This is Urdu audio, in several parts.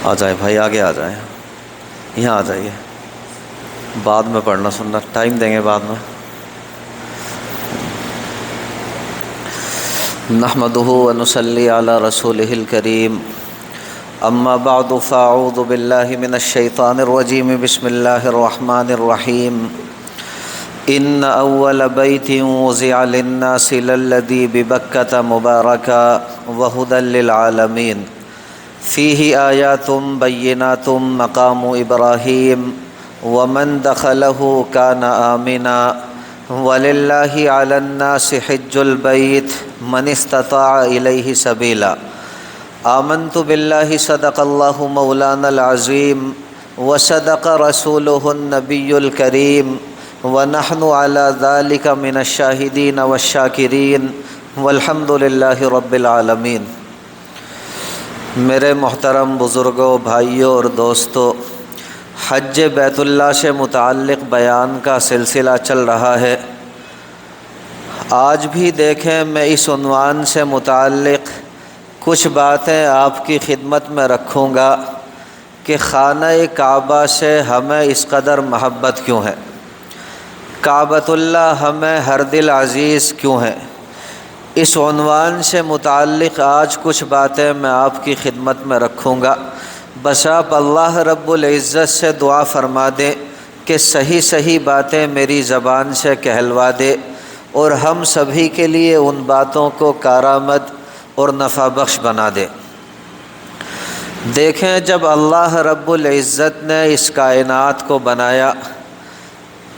آ جائیں بھائی، آگے آ جائیں، یہاں آ جائیے، بعد میں پڑھنا سننا، ٹائم دیں گے بعد میں۔ نحمدہ ونصلی علی رسولہ الکریم، اما بعد فاعوذ باللہ من الشیطان الرجیم، بسم اللہ الرحمن الرحیم۔ ان اول بیت وضع للناس للذی ببکۃ مبارکا وہدی للعالمین فیہ آیات بینات مقام ابراہیم ومن دخلہ کان آمنا وللہ علی الناس حج البیت من استطاع الیہ سبیلا۔ آمنت باللہ صدق اللہ مولانا العظیم وصدق رسولہ النبی الکریم ونحن علی ذلک من الشاہدین والشاکرین والحمد للہ رب العالمین۔ میرے محترم بزرگوں، بھائیوں اور دوستوں، حج بیت اللہ سے متعلق بیان کا سلسلہ چل رہا ہے۔ آج بھی دیکھیں میں اس عنوان سے متعلق کچھ باتیں آپ کی خدمت میں رکھوں گا کہ خانہ کعبہ سے ہمیں اس قدر محبت کیوں ہے، کعبۃ اللہ ہمیں ہر دل عزیز کیوں ہے۔ اس عنوان سے متعلق آج کچھ باتیں میں آپ کی خدمت میں رکھوں گا۔ بس آپ اللہ رب العزت سے دعا فرما دیں کہ صحیح صحیح باتیں میری زبان سے کہلوا دے اور ہم سبھی کے لیے ان باتوں کو کارآمد اور نفع بخش بنا دے۔ دیکھیں، جب اللہ رب العزت نے اس کائنات کو بنایا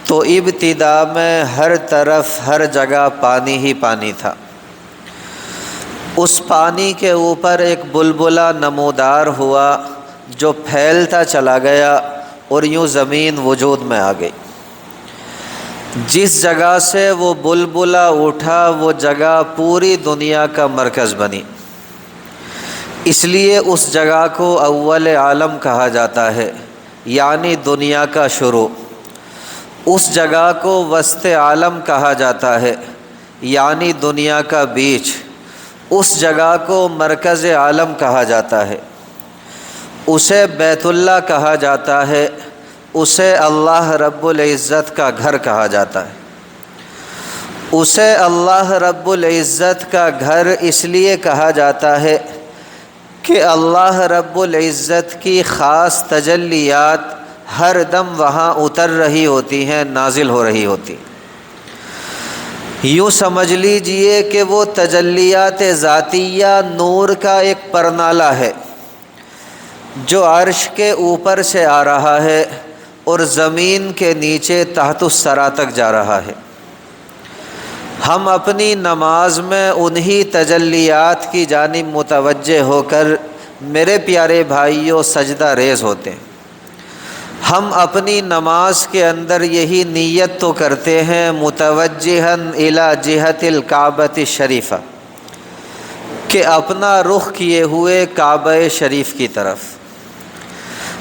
تو ابتدا میں ہر طرف ہر جگہ پانی ہی پانی تھا۔ اس پانی کے اوپر ایک بلبلہ نمودار ہوا جو پھیلتا چلا گیا اور یوں زمین وجود میں آ گئی۔ جس جگہ سے وہ بلبلہ اٹھا وہ جگہ پوری دنیا کا مرکز بنی، اس لیے اس جگہ کو اول عالم کہا جاتا ہے، یعنی دنیا کا شروع۔ اس جگہ کو وسط عالم کہا جاتا ہے، یعنی دنیا کا بیچ۔ اس جگہ کو مرکز عالم کہا جاتا ہے، اسے بیت اللہ کہا جاتا ہے، اسے اللہ رب العزت کا گھر کہا جاتا ہے۔ اسے اللہ رب العزت کا گھر اس لیے کہا جاتا ہے کہ اللہ رب العزت کی خاص تجلیات ہر دم وہاں اتر رہی ہوتی ہیں، نازل ہو رہی ہوتی۔ یوں سمجھ لیجئے کہ وہ تجلیات ذاتیہ نور کا ایک پرنالہ ہے جو عرش کے اوپر سے آ رہا ہے اور زمین کے نیچے تحت الثری تک جا رہا ہے۔ ہم اپنی نماز میں انہی تجلیات کی جانب متوجہ ہو کر میرے پیارے بھائیوں سجدہ ریز ہوتے ہیں۔ ہم اپنی نماز کے اندر یہی نیت تو کرتے ہیں متوجہاً الی جہت الکعبۃ الشریفہ، کہ اپنا رخ کیے ہوئے کعبہ شریف کی طرف۔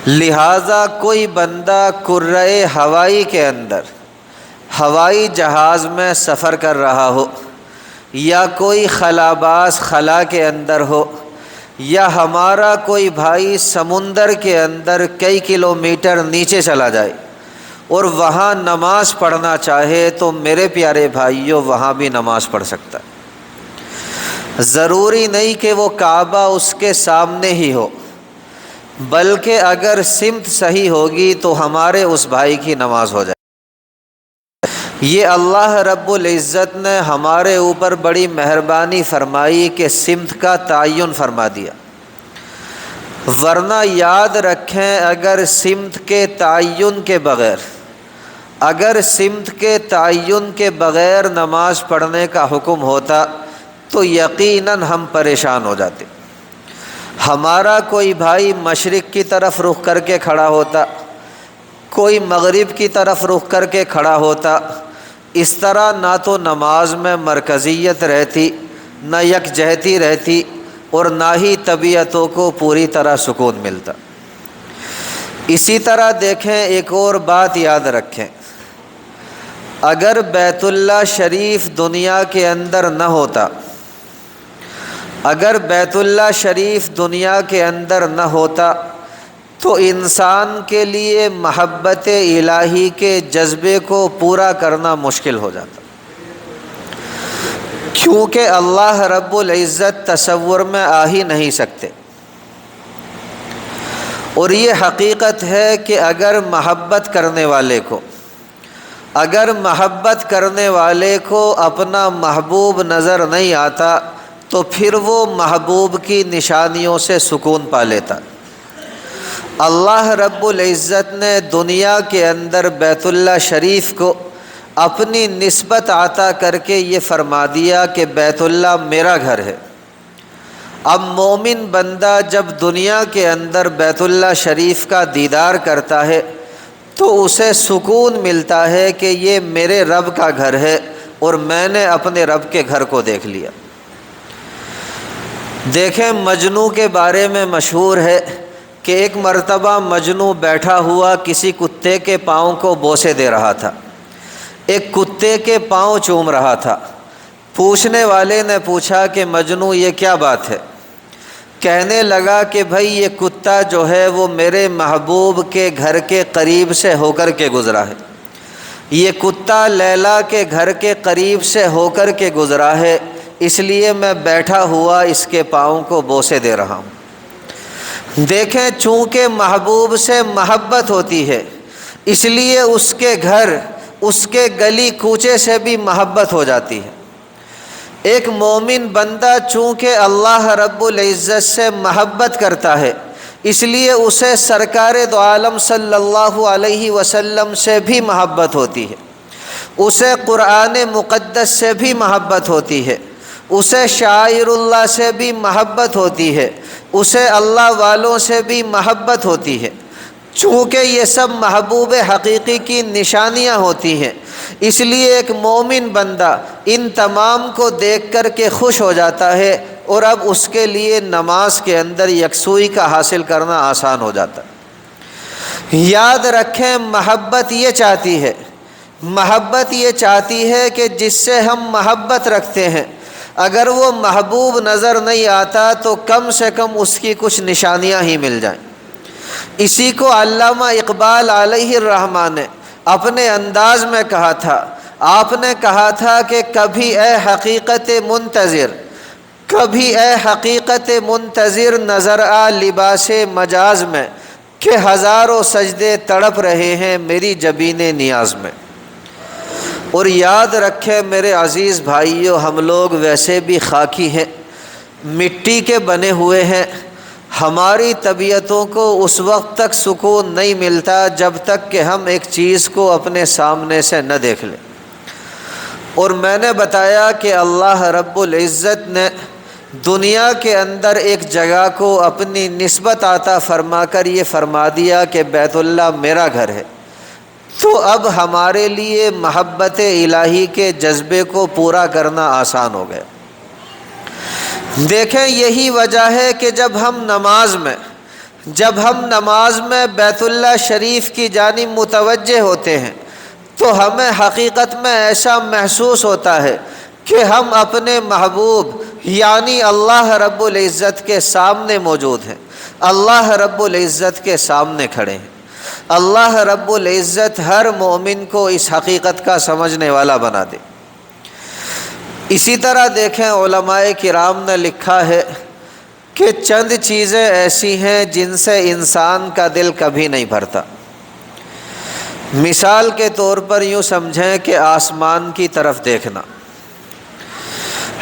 لہٰذا کوئی بندہ کرۂ ہوائی کے اندر ہوائی جہاز میں سفر کر رہا ہو، یا کوئی خلاباز خلا کے اندر ہو، یا ہمارا کوئی بھائی سمندر کے اندر کئی کلومیٹر نیچے چلا جائے اور وہاں نماز پڑھنا چاہے تو میرے پیارے بھائیوں وہاں بھی نماز پڑھ سکتا ہے۔ ضروری نہیں کہ وہ کعبہ اس کے سامنے ہی ہو، بلکہ اگر سمت صحیح ہوگی تو ہمارے اس بھائی کی نماز ہو جائے۔ یہ اللہ رب العزت نے ہمارے اوپر بڑی مہربانی فرمائی کہ سمت کا تعین فرما دیا، ورنہ یاد رکھیں اگر سمت کے تعین کے بغیر نماز پڑھنے کا حکم ہوتا تو یقیناً ہم پریشان ہو جاتے۔ ہمارا کوئی بھائی مشرق کی طرف رخ کر کے کھڑا ہوتا، کوئی مغرب کی طرف رخ کر کے کھڑا ہوتا، اس طرح نہ تو نماز میں مرکزیت رہتی، نہ یکجہتی رہتی، اور نہ ہی طبیعتوں کو پوری طرح سکون ملتا۔ اسی طرح دیکھیں، ایک اور بات یاد رکھیں، اگر بیت اللہ شریف دنیا کے اندر نہ ہوتا، اگر بیت اللہ شریف دنیا کے اندر نہ ہوتا تو انسان کے لیے محبت الہی کے جذبے کو پورا کرنا مشکل ہو جاتا، کیونکہ اللہ رب العزت تصور میں آ ہی نہیں سکتے۔ اور یہ حقیقت ہے کہ اگر محبت کرنے والے کو اپنا محبوب نظر نہیں آتا تو پھر وہ محبوب کی نشانیوں سے سکون پا لیتا۔ اللہ رب العزت نے دنیا کے اندر بیت اللہ شریف کو اپنی نسبت عطا کر کے یہ فرما دیا کہ بیت اللہ میرا گھر ہے۔ اب مومن بندہ جب دنیا کے اندر بیت اللہ شریف کا دیدار کرتا ہے تو اسے سکون ملتا ہے کہ یہ میرے رب کا گھر ہے اور میں نے اپنے رب کے گھر کو دیکھ لیا۔ دیکھیں، مجنو کے بارے میں مشہور ہے کہ ایک مرتبہ مجنو بیٹھا ہوا کسی کتے کے پاؤں کو بوسے دے رہا تھا، ایک کتے کے پاؤں چوم رہا تھا۔ پوچھنے والے نے پوچھا کہ مجنو یہ کیا بات ہے؟ کہنے لگا کہ بھائی یہ کتا جو ہے وہ میرے محبوب کے گھر کے قریب سے ہو کر کے گزرا ہے، یہ کتا لیلا کے گھر کے قریب سے ہو کر کے گزرا ہے، اس لیے میں بیٹھا ہوا اس کے پاؤں کو بوسے دے رہا ہوں۔ دیکھیں، چونکہ محبوب سے محبت ہوتی ہے اس لیے اس کے گھر، اس کے گلی کوچے سے بھی محبت ہو جاتی ہے۔ ایک مومن بندہ چونکہ اللہ رب العزت سے محبت کرتا ہے اس لیے اسے سرکار دو عالم صلی اللہ علیہ وسلم سے بھی محبت ہوتی ہے، اسے قرآن مقدس سے بھی محبت ہوتی ہے، اسے شاعر اللہ سے بھی محبت ہوتی ہے، اسے اللہ والوں سے بھی محبت ہوتی ہے۔ چونکہ یہ سب محبوب حقیقی کی نشانیاں ہوتی ہیں اس لیے ایک مومن بندہ ان تمام کو دیکھ کر کے خوش ہو جاتا ہے اور اب اس کے لیے نماز کے اندر یکسوئی کا حاصل کرنا آسان ہو جاتا ہے۔ یاد رکھیں، محبت یہ چاہتی ہے کہ جس سے ہم محبت رکھتے ہیں اگر وہ محبوب نظر نہیں آتا تو کم سے کم اس کی کچھ نشانیاں ہی مل جائیں۔ اسی کو علامہ اقبال علیہ الرحمہ نے اپنے انداز میں کہا تھا۔ آپ نے کہا تھا کہ کبھی اے حقیقت منتظر نظر آ لباس مجاز میں کہ ہزاروں سجدے تڑپ رہے ہیں میری جبین نیاز میں۔ اور یاد رکھیں میرے عزیز بھائیو، ہم لوگ ویسے بھی خاکی ہیں، مٹی کے بنے ہوئے ہیں، ہماری طبیعتوں کو اس وقت تک سکون نہیں ملتا جب تک کہ ہم ایک چیز کو اپنے سامنے سے نہ دیکھ لیں۔ اور میں نے بتایا کہ اللہ رب العزت نے دنیا کے اندر ایک جگہ کو اپنی نسبت عطا فرما کر یہ فرما دیا کہ بیت اللہ میرا گھر ہے، تو اب ہمارے لیے محبت الہی کے جذبے کو پورا کرنا آسان ہو گیا۔ دیکھیں، یہی وجہ ہے کہ جب ہم نماز میں بیت اللہ شریف کی جانب متوجہ ہوتے ہیں تو ہمیں حقیقت میں ایسا محسوس ہوتا ہے کہ ہم اپنے محبوب یعنی اللہ رب العزت کے سامنے موجود ہیں، اللہ رب العزت کے سامنے کھڑے ہیں۔ اللہ رب العزت ہر مومن کو اس حقیقت کا سمجھنے والا بنا دے۔ اسی طرح دیکھیں، علماء کرام نے لکھا ہے کہ چند چیزیں ایسی ہیں جن سے انسان کا دل کبھی نہیں بھرتا۔ مثال کے طور پر یوں سمجھیں کہ آسمان کی طرف دیکھنا۔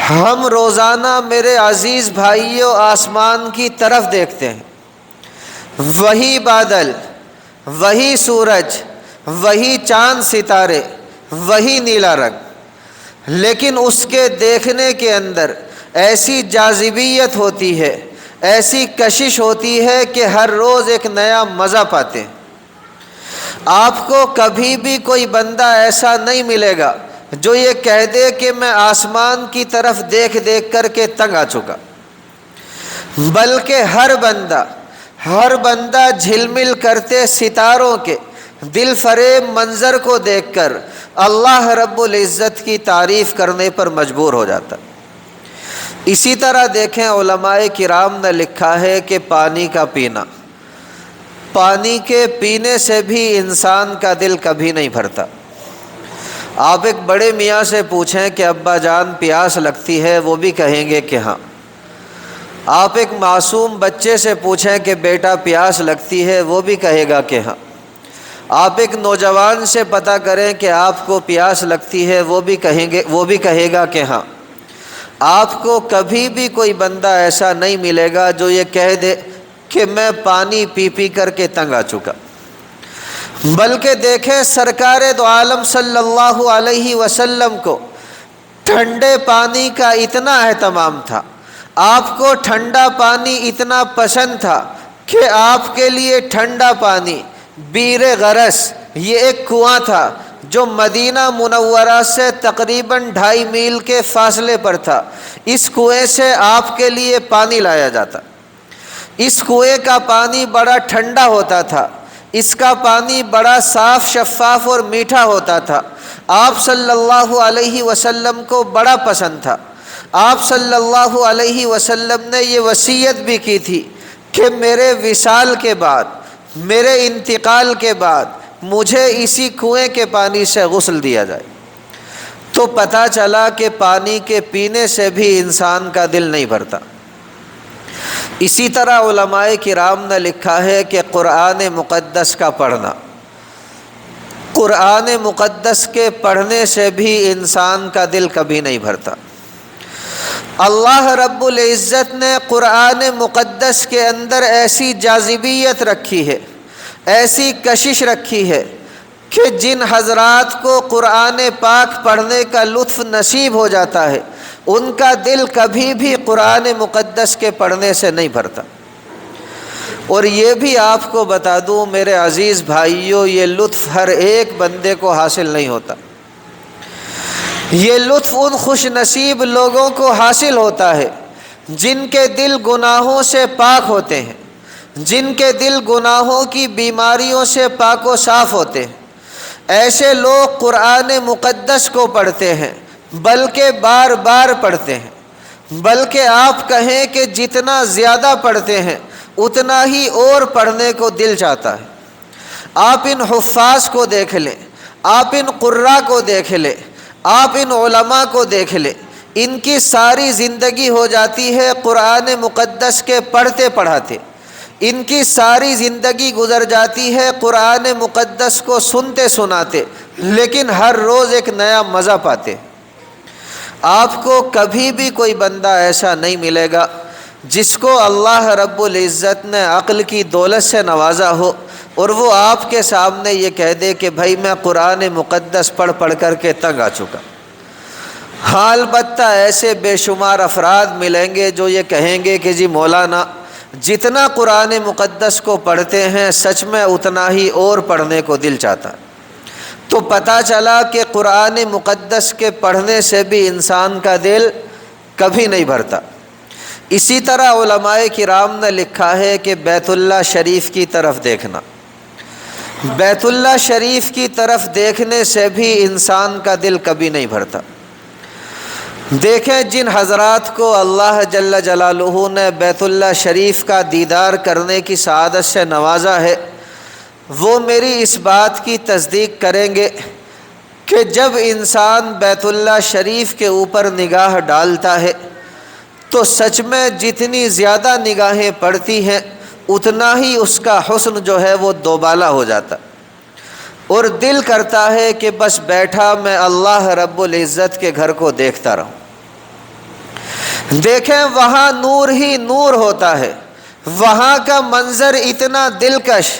ہم روزانہ میرے عزیز بھائیوں آسمان کی طرف دیکھتے ہیں، وہی بادل، وہی سورج، وہی چاند ستارے، وہی نیلا رنگ، لیکن اس کے دیکھنے کے اندر ایسی جاذبیت ہوتی ہے، ایسی کشش ہوتی ہے کہ ہر روز ایک نیا مزہ پاتے ہیں۔ آپ کو کبھی بھی کوئی بندہ ایسا نہیں ملے گا جو یہ کہہ دے کہ میں آسمان کی طرف دیکھ دیکھ کر کے تنگ آ چکا، بلکہ ہر بندہ جھلمل کرتے ستاروں کے دل فریب منظر کو دیکھ کر اللہ رب العزت کی تعریف کرنے پر مجبور ہو جاتا۔ اسی طرح دیکھیں، علماء کرام نے لکھا ہے کہ پانی کا پینا، پانی کے پینے سے بھی انسان کا دل کبھی نہیں بھرتا۔ آپ ایک بڑے میاں سے پوچھیں کہ ابا جان پیاس لگتی ہے، وہ بھی کہیں گے کہ ہاں۔ آپ ایک معصوم بچے سے پوچھیں کہ بیٹا پیاس لگتی ہے، وہ بھی کہے گا کہ ہاں۔ آپ ایک نوجوان سے پتہ کریں کہ آپ کو پیاس لگتی ہے، وہ بھی کہے گا کہ ہاں۔ آپ کو کبھی بھی کوئی بندہ ایسا نہیں ملے گا جو یہ کہہ دے کہ میں پانی پی پی کر کے تنگ آ چکا، بلکہ دیکھیں سرکار دو عالم صلی اللہ علیہ وسلم کو ٹھنڈے پانی کا اتنا اہتمام تھا، آپ کو ٹھنڈا پانی اتنا پسند تھا کہ آپ کے لیے ٹھنڈا پانی بیر غرس، یہ ایک کنواں تھا جو مدینہ منورہ سے تقریباً 2.5 میل کے فاصلے پر تھا، اس کنویں سے آپ کے لیے پانی لایا جاتا۔ اس کنویں کا پانی بڑا ٹھنڈا ہوتا تھا، اس کا پانی بڑا صاف شفاف اور میٹھا ہوتا تھا، آپ صلی اللہ علیہ وسلم کو بڑا پسند تھا۔ آپ صلی اللہ علیہ وسلم نے یہ وصیت بھی کی تھی کہ میرے وصال کے بعد، میرے انتقال کے بعد مجھے اسی کنویں کے پانی سے غسل دیا جائے۔ تو پتہ چلا کہ پانی کے پینے سے بھی انسان کا دل نہیں بھرتا۔ اسی طرح علماء کرام نے لکھا ہے کہ قرآن مقدس کا پڑھنا، قرآن مقدس کے پڑھنے سے بھی انسان کا دل کبھی نہیں بھرتا۔ اللہ رب العزت نے قرآن مقدس کے اندر ایسی جاذبیت رکھی ہے، ایسی کشش رکھی ہے کہ جن حضرات کو قرآن پاک پڑھنے کا لطف نصیب ہو جاتا ہے ان کا دل کبھی بھی قرآن مقدس کے پڑھنے سے نہیں بھرتا۔ اور یہ بھی آپ کو بتا دوں میرے عزیز بھائیوں، یہ لطف ہر ایک بندے کو حاصل نہیں ہوتا۔ یہ لطف ان خوش نصیب لوگوں کو حاصل ہوتا ہے جن کے دل گناہوں سے پاک ہوتے ہیں، جن کے دل گناہوں کی بیماریوں سے پاک و صاف ہوتے ہیں۔ ایسے لوگ قرآن مقدس کو پڑھتے ہیں، بلکہ بار بار پڑھتے ہیں، بلکہ آپ کہیں کہ جتنا زیادہ پڑھتے ہیں اتنا ہی اور پڑھنے کو دل چاہتا ہے۔ آپ ان حفاظ کو دیکھ لیں، آپ ان قراء کو دیکھ لیں، آپ ان علماء کو دیکھ لیں، ان کی ساری زندگی ہو جاتی ہے قرآن مقدس کے پڑھتے پڑھاتے، ان کی ساری زندگی گزر جاتی ہے قرآن مقدس کو سنتے سناتے، لیکن ہر روز ایک نیا مزہ پاتے۔ آپ کو کبھی بھی کوئی بندہ ایسا نہیں ملے گا جس کو اللہ رب العزت نے عقل کی دولت سے نوازا ہو اور وہ آپ کے سامنے یہ کہہ دے کہ بھائی میں قرآن مقدس پڑھ پڑھ کر کے تنگ آ چکا۔ ہاں البتہ ایسے بے شمار افراد ملیں گے جو یہ کہیں گے کہ جی مولانا جتنا قرآن مقدس کو پڑھتے ہیں سچ میں اتنا ہی اور پڑھنے کو دل چاہتا ہے۔ تو پتہ چلا کہ قرآن مقدس کے پڑھنے سے بھی انسان کا دل کبھی نہیں بھرتا۔ اسی طرح علماء کرام نے لکھا ہے کہ بیت اللہ شریف کی طرف دیکھنا، بیت اللہ شریف کی طرف دیکھنے سے بھی انسان کا دل کبھی نہیں بھرتا۔ دیکھیں جن حضرات کو اللہ جل جلالہ نے بیت اللہ شریف کا دیدار کرنے کی سعادت سے نوازا ہے، وہ میری اس بات کی تصدیق کریں گے کہ جب انسان بیت اللہ شریف کے اوپر نگاہ ڈالتا ہے تو سچ میں جتنی زیادہ نگاہیں پڑتی ہیں اتنا ہی اس کا حسن جو ہے وہ دوبالا ہو جاتا اور دل کرتا ہے کہ بس بیٹھا میں اللہ رب العزت کے گھر کو دیکھتا رہوں۔ دیکھیں وہاں نور ہی نور ہوتا ہے، وہاں کا منظر اتنا دلکش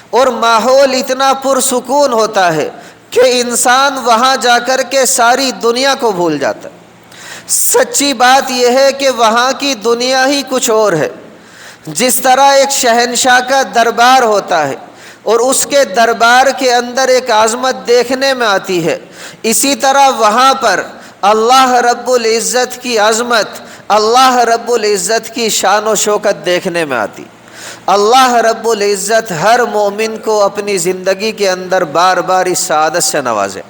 اور ماحول اتنا پرسکون ہوتا ہے کہ انسان وہاں جا کر کے ساری دنیا کو بھول جاتا ہے۔ سچی بات یہ ہے کہ وہاں کی دنیا ہی کچھ اور ہے۔ جس طرح ایک شہنشاہ کا دربار ہوتا ہے اور اس کے دربار کے اندر ایک عظمت دیکھنے میں آتی ہے، اسی طرح وہاں پر اللہ رب العزت کی عظمت، اللہ رب العزت کی شان و شوکت دیکھنے میں آتی۔ اللہ رب العزت ہر مومن کو اپنی زندگی کے اندر بار بار اس سعادت سے نوازے۔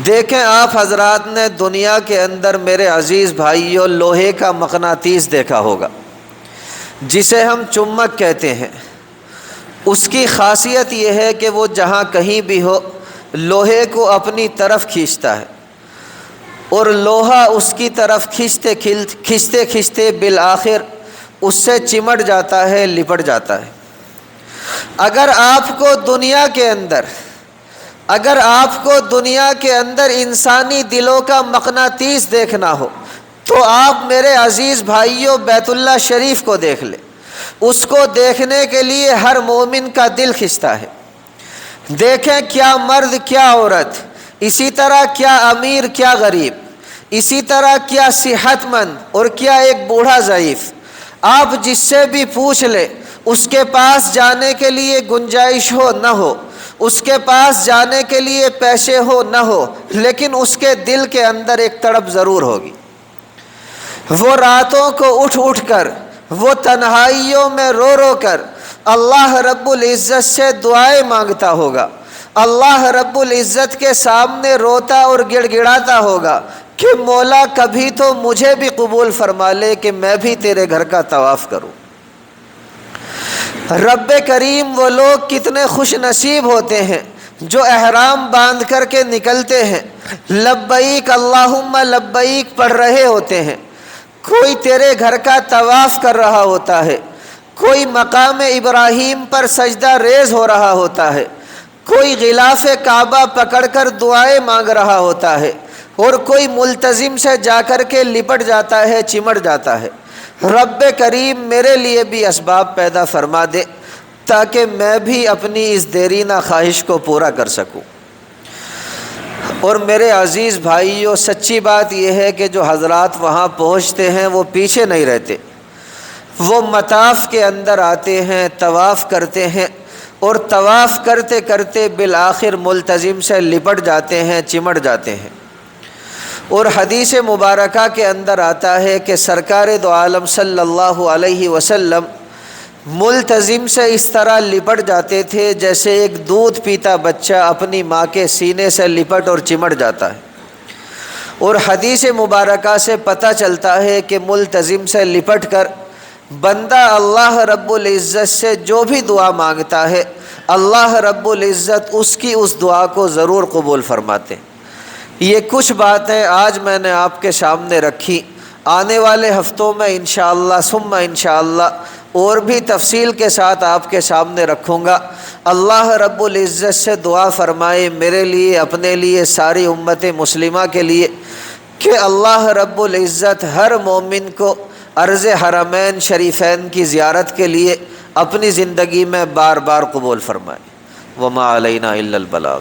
دیکھیں آپ حضرات نے دنیا کے اندر میرے عزیز بھائیوں لوہے کا مقناطیس دیکھا ہوگا جسے ہم چمک کہتے ہیں۔ اس کی خاصیت یہ ہے کہ وہ جہاں کہیں بھی ہو لوہے کو اپنی طرف کھینچتا ہے، اور لوہا اس کی طرف کھینچتے کھینچتے بالآخر اس سے چمٹ جاتا ہے، لپٹ جاتا ہے۔ اگر آپ کو دنیا کے اندر انسانی دلوں کا مقناطیس دیکھنا ہو تو آپ میرے عزیز بھائیوں بیت اللہ شریف کو دیکھ لیں۔ اس کو دیکھنے کے لیے ہر مومن کا دل کھنچتا ہے۔ دیکھیں کیا مرد کیا عورت، اسی طرح کیا امیر کیا غریب، اسی طرح کیا صحت مند اور کیا ایک بوڑھا ضعیف، آپ جس سے بھی پوچھ لیں اس کے پاس جانے کے لیے گنجائش ہو نہ ہو، اس کے پاس جانے کے لیے پیسے ہو نہ ہو، لیکن اس کے دل کے اندر ایک تڑپ ضرور ہوگی۔ وہ راتوں کو اٹھ کر، وہ تنہائیوں میں رو کر اللہ رب العزت سے دعائیں مانگتا ہوگا، اللہ رب العزت کے سامنے روتا اور گڑ گڑاتا ہوگا کہ مولا کبھی تو مجھے بھی قبول فرما لے کہ میں بھی تیرے گھر کا طواف کروں۔ رب کریم وہ لوگ کتنے خوش نصیب ہوتے ہیں جو احرام باندھ کر کے نکلتے ہیں، لبیک اللہم لبیک پڑھ رہے ہوتے ہیں، کوئی تیرے گھر کا طواف کر رہا ہوتا ہے، کوئی مقام ابراہیم پر سجدہ ریز ہو رہا ہوتا ہے، کوئی غلاف کعبہ پکڑ کر دعائیں مانگ رہا ہوتا ہے، اور کوئی ملتزم سے جا کر کے لپٹ جاتا ہے، چمٹ جاتا ہے۔ رب کریم میرے لیے بھی اسباب پیدا فرما دے تاکہ میں بھی اپنی اس دیرینہ خواہش کو پورا کر سکوں۔ اور میرے عزیز بھائیوں، سچی بات یہ ہے کہ جو حضرات وہاں پہنچتے ہیں وہ پیچھے نہیں رہتے، وہ مطاف کے اندر آتے ہیں، طواف کرتے ہیں، اور طواف کرتے کرتے بالآخر ملتزم سے لپٹ جاتے ہیں، چمٹ جاتے ہیں۔ اور حدیث مبارکہ کے اندر آتا ہے کہ سرکار دو عالم صلی اللہ علیہ وسلم ملتزم سے اس طرح لپٹ جاتے تھے جیسے ایک دودھ پیتا بچہ اپنی ماں کے سینے سے لپٹ اور چمٹ جاتا ہے۔ اور حدیث مبارکہ سے پتہ چلتا ہے کہ ملتزم سے لپٹ کر بندہ اللہ رب العزت سے جو بھی دعا مانگتا ہے اللہ رب العزت اس کی اس دعا کو ضرور قبول فرماتے ہیں۔ یہ کچھ باتیں آج میں نے آپ کے سامنے رکھی، آنے والے ہفتوں میں انشاءاللہ ثم انشاءاللہ اور بھی تفصیل کے ساتھ آپ کے سامنے رکھوں گا۔ اللہ رب العزت سے دعا فرمائے میرے لیے، اپنے لیے، ساری امت مسلمہ کے لیے، کہ اللہ رب العزت ہر مومن کو عرض حرمین شریفین کی زیارت کے لیے اپنی زندگی میں بار بار قبول فرمائے۔ وما علینا الا البلاغ۔